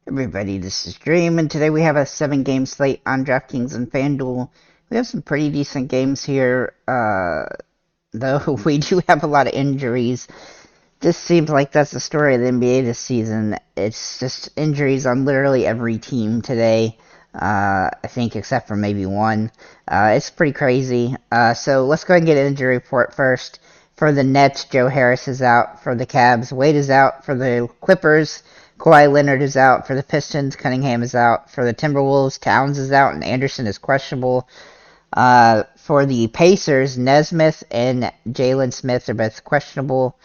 Everybody, this is Dream, and today we have a 7-game slate on DraftKings and FanDuel. We have some pretty decent games here, though we do have a lot of injuries. This seems like that's the story of the NBA this season. It's just injuries on literally every team today, I think, except for maybe one. It's pretty crazy. So let's go ahead and get an injury report first. For the Nets, Joe Harris is out. For the Cavs, Wade is out. For the Clippers, Kawhi Leonard is out. For the Pistons, Cunningham is out. For the Timberwolves, Towns is out, and Anderson is questionable. For the Pacers, Nesmith and Jalen Smith are both questionable.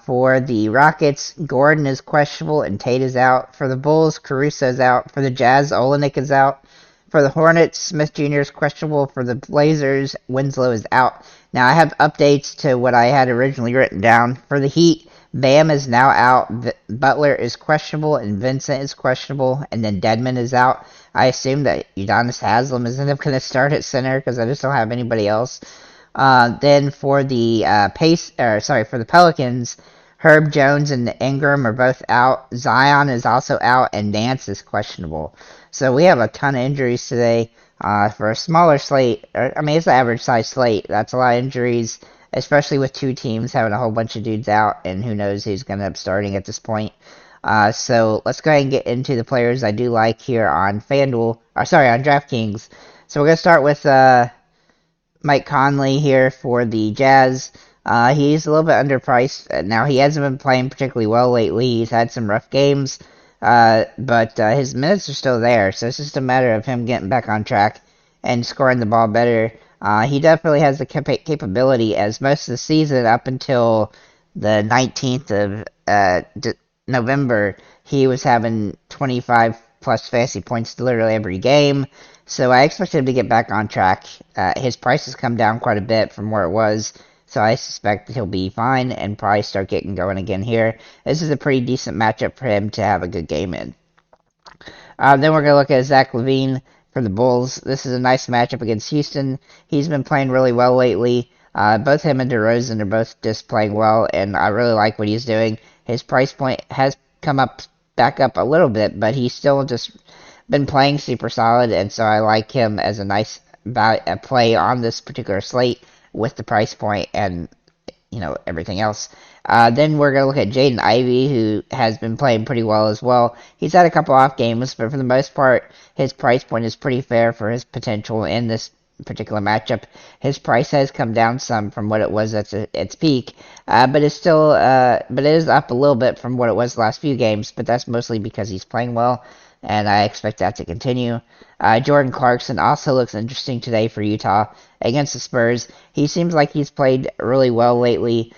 For the Rockets, Gordon is questionable and Tate is out. For the Bulls, Caruso is out. For the Jazz, Olenek is out. For the Hornets, Smith Jr. is questionable. For the Blazers, Winslow is out. Now, I have updates to what I had originally written down. For the Heat, Bam is now out. Butler is questionable, and Vincent is questionable, and then Dedmon is out. I assume that Udonis Haslem is going to start at center because I just don't have anybody else. Then for the for the Pelicans, Herb Jones and Ingram are both out. Zion is also out, and Nance is questionable. So we have a ton of injuries today. For a smaller slate, it's an average size slate. That's a lot of injuries, especially with two teams having a whole bunch of dudes out, and who knows who's going to end up starting at this point. So let's go ahead and get into the players I do like here on FanDuel, on DraftKings. So we're going to start with Mike Conley here for the Jazz. He's a little bit underpriced. Now, he hasn't been playing particularly well lately. He's had some rough games, but his minutes are still there, so it's just a matter of him getting back on track and scoring the ball better. He definitely has the capability, as most of the season up until the 19th of November, he was having 25 plus fantasy points literally every game. So I expect him to get back on track. His price has come down quite a bit from where it was, so I suspect he'll be fine and probably start getting going again here. This is a pretty decent matchup for him to have a good game in. Then we're going to look at Zach LaVine for the Bulls. This is a nice matchup against Houston. He's been playing really well lately. Both him and DeRozan are both just playing well, and I really like what he's doing. His price point has come back up a little bit, but he's still just been playing super solid, and so I like him as a nice play on this particular slate with the price point and everything else. Then we're going to look at Jaden Ivey, who has been playing pretty well as well. He's had a couple off games, but for the most part, his price point is pretty fair for his potential in this particular matchup. His price has come down some from what it was at its peak, but it is up a little bit from what it was the last few games, but that's mostly because he's playing well, and I expect that to continue. Jordan Clarkson also looks interesting today for Utah against the Spurs. He seems like he's played really well lately.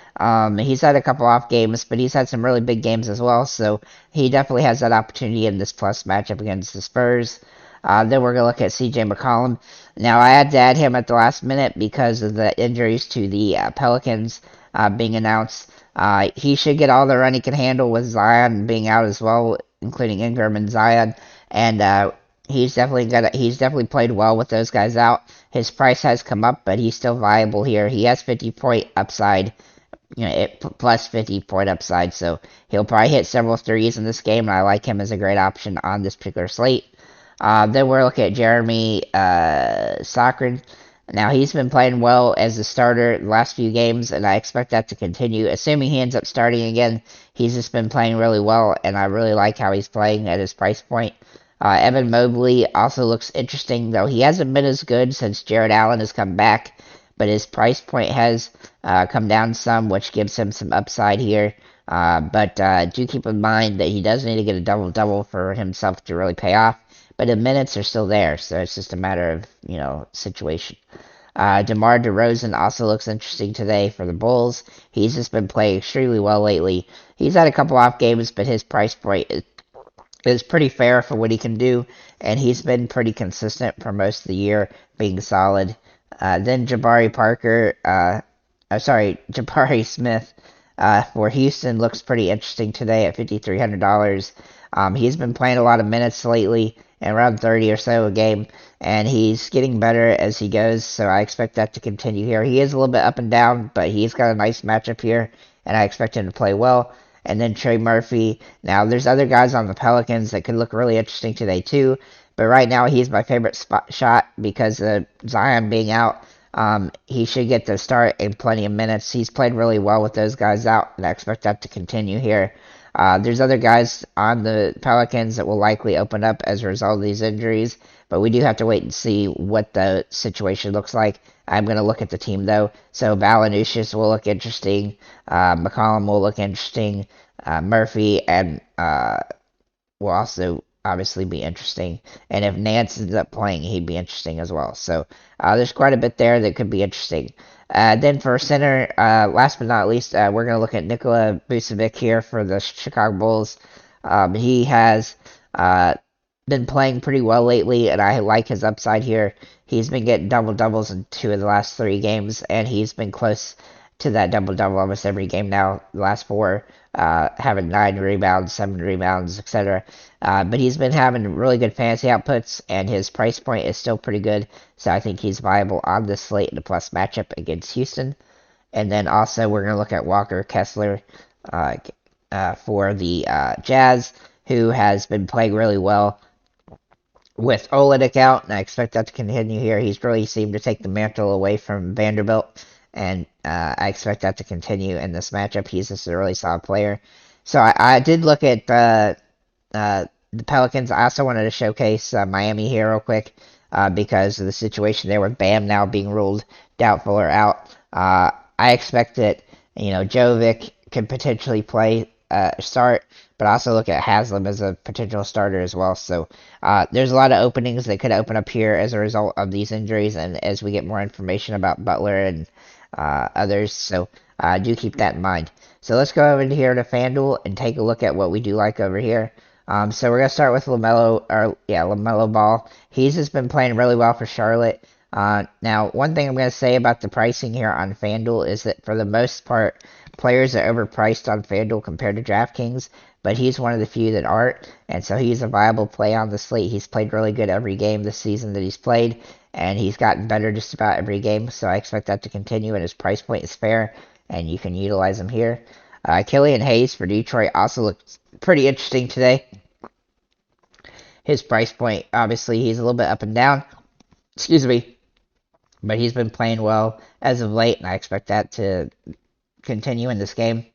He's had a couple off games, but he's had some really big games as well, so he definitely has that opportunity in this plus matchup against the Spurs. Then we're going to look at CJ McCollum. Now, I had to add him at the last minute because of the injuries to the Pelicans being announced. He should get all the run he can handle with Zion being out as well, including Ingram and Zion. And he's definitely played well with those guys out. His price has come up, but he's still viable here. He has 50-point upside, plus 50-point upside, so he'll probably hit several threes in this game, and I like him as a great option on this particular slate. Then we're looking at Jeremy Soccer. Now, he's been playing well as a starter the last few games, and I expect that to continue. Assuming he ends up starting again, he's just been playing really well, and I really like how he's playing at his price point. Evan Mobley also looks interesting, though he hasn't been as good since Jared Allen has come back, but his price point has come down some, which gives him some upside here. But do keep in mind that he does need to get a double-double for himself to really pay off. But the minutes are still there, so it's just a matter of, situation. DeMar DeRozan also looks interesting today for the Bulls. He's just been playing extremely well lately. He's had a couple off games, but his price point is pretty fair for what he can do, and he's been pretty consistent for most of the year, being solid. Then Jabari Smith for Houston looks pretty interesting today at $5,300. He's been playing a lot of minutes lately, and around 30 or so a game, and he's getting better as he goes, so I expect that to continue here. He is a little bit up and down, but he's got a nice matchup here, and I expect him to play well. and then Trey Murphy. Now, there's other guys on the Pelicans that could look really interesting today, too. But right now, he's my favorite shot because of Zion being out. He should get the start in plenty of minutes. He's played really well with those guys out, and I expect that to continue here. There's other guys on the Pelicans that will likely open up as a result of these injuries, but we do have to wait and see what the situation looks like. I'm going to look at the team, though. So Valanciunas will look interesting. McCollum will look interesting. Murphy and will also obviously be interesting. And if Nance ends up playing, he'd be interesting as well. So there's quite a bit there that could be interesting. Then for center, last but not least, we're going to look at Nikola Vucevic here for the Chicago Bulls. He has been playing pretty well lately, and I like his upside here. He's been getting double-doubles in 2 of the last 3 games, and he's been close to that double-double almost every game now, the last 4, having 9 rebounds, 7 rebounds, etc. But he's been having really good fantasy outputs, and his price point is still pretty good, so I think he's viable on this slate in a plus matchup against Houston. And then also we're going to look at Walker Kessler for the Jazz, who has been playing really well with Olynyk out, and I expect that to continue here. He's really seemed to take the mantle away from Vanderbilt, and I expect that to continue in this matchup. He's just a really solid player. So I did look at the Pelicans. I also wanted to showcase Miami here real quick because of the situation there with Bam now being ruled doubtful or out. I expect that, Jovic could potentially play start, but also look at Haslam as a potential starter as well. So there's a lot of openings that could open up here as a result of these injuries, and as we get more information about Butler and others. So do keep that in mind. So let's go over here to FanDuel and take a look at what we do like over here. So we're gonna start with LaMelo Ball. He's just been playing really well for Charlotte. Now, one thing I'm going to say about the pricing here on FanDuel is that for the most part, players are overpriced on FanDuel compared to DraftKings, but he's one of the few that aren't, and so he's a viable play on the slate. He's played really good every game this season that he's played, and he's gotten better just about every game, so I expect that to continue, and his price point is fair, and you can utilize him here. Killian Hayes for Detroit also looks pretty interesting today. His price point, obviously, he's a little bit up and down. Excuse me. But he's been playing well as of late, and I expect that to continue in this game.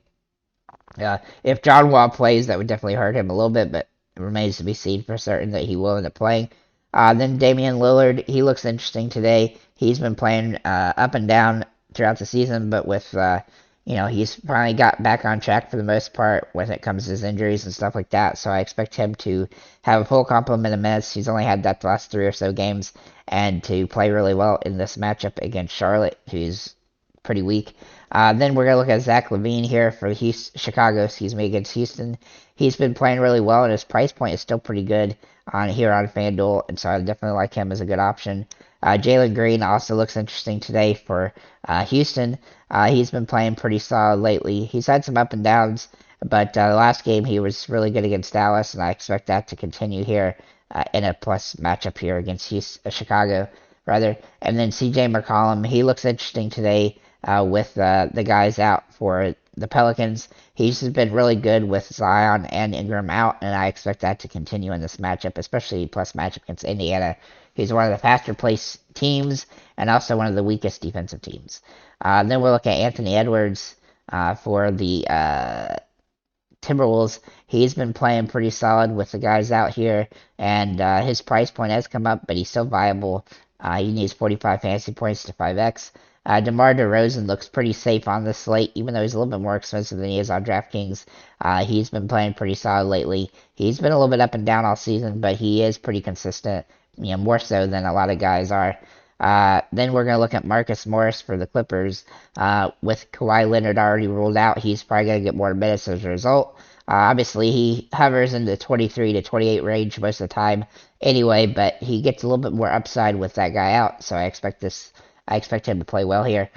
If John Wall plays, that would definitely hurt him a little bit, but it remains to be seen for certain that he will end up playing. Then Damian Lillard, he looks interesting today. He's been playing up and down throughout the season, but with he's finally got back on track for the most part when it comes to his injuries and stuff like that. So I expect him to have a full complement of minutes. He's only had that the last 3 or so games, and to play really well in this matchup against Charlotte, who's pretty weak. Then we're going to look at Zach LaVine here for Chicago, against Houston. He's been playing really well, and his price point is still pretty good on FanDuel, and so I definitely like him as a good option. Jalen Green also looks interesting today for Houston. He's been playing pretty solid lately. He's had some up and downs, but the last game he was really good against Dallas, and I expect that to continue here in a plus matchup here against Chicago, rather. And then C.J. McCollum, he looks interesting today with the guys out for the Pelicans. He's been really good with Zion and Ingram out, and I expect that to continue in this matchup, especially plus matchup against Indiana. He's one of the faster placed teams and also one of the weakest defensive teams. Then we'll look at Anthony Edwards for the Timberwolves. He's been playing pretty solid with the guys out here, and his price point has come up, but he's still viable. He needs 45 fantasy points to 5x. DeMar DeRozan looks pretty safe on the slate, even though he's a little bit more expensive than he is on DraftKings. He's been playing pretty solid lately. He's been a little bit up and down all season, but he is pretty consistent, more so than a lot of guys are. Then we're going to look at Marcus Morris for the Clippers. With Kawhi Leonard already ruled out, he's probably going to get more minutes as a result. Obviously, he hovers in the 23 to 28 range most of the time anyway, but he gets a little bit more upside with that guy out, so I expect him to play well here.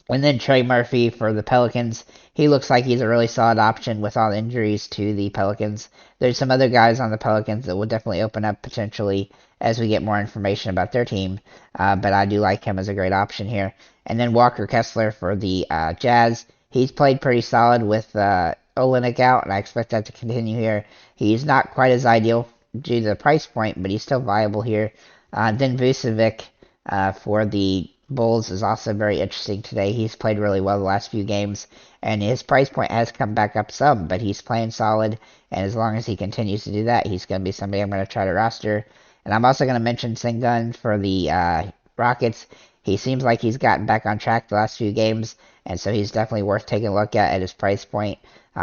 And then Trey Murphy for the Pelicans. He looks like he's a really solid option with all the injuries to the Pelicans. There's some other guys on the Pelicans that will definitely open up potentially as we get more information about their team, but I do like him as a great option here. And then Walker Kessler for the Jazz. He's played pretty solid with Olenek out, and I expect that to continue here. He's not quite as ideal due to the price point, but he's still viable here. Then Vucevic for the Bulls is also very interesting today. He's played really well the last few games, and his price point has come back up some, but he's playing solid, and as long as he continues to do that, he's going to be somebody I'm going to try to roster. And I'm also going to mention Sengun for the Rockets. He seems like he's gotten back on track the last few games, and so he's definitely worth taking a look at his price point.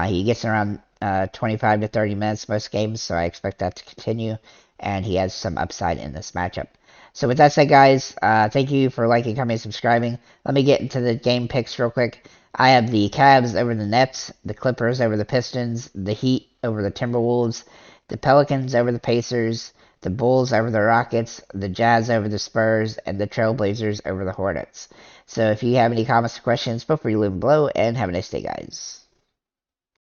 He gets around 25 to 30 minutes most games, so I expect that to continue, and he has some upside in this matchup. So with that said, guys, thank you for liking, commenting, subscribing. Let me get into the game picks real quick. I have the Cavs over the Nets, the Clippers over the Pistons, the Heat over the Timberwolves, the Pelicans over the Pacers, the Bulls over the Rockets, the Jazz over the Spurs, and the Trailblazers over the Hornets. So if you have any comments or questions, feel free to leave them below, and have a nice day, guys.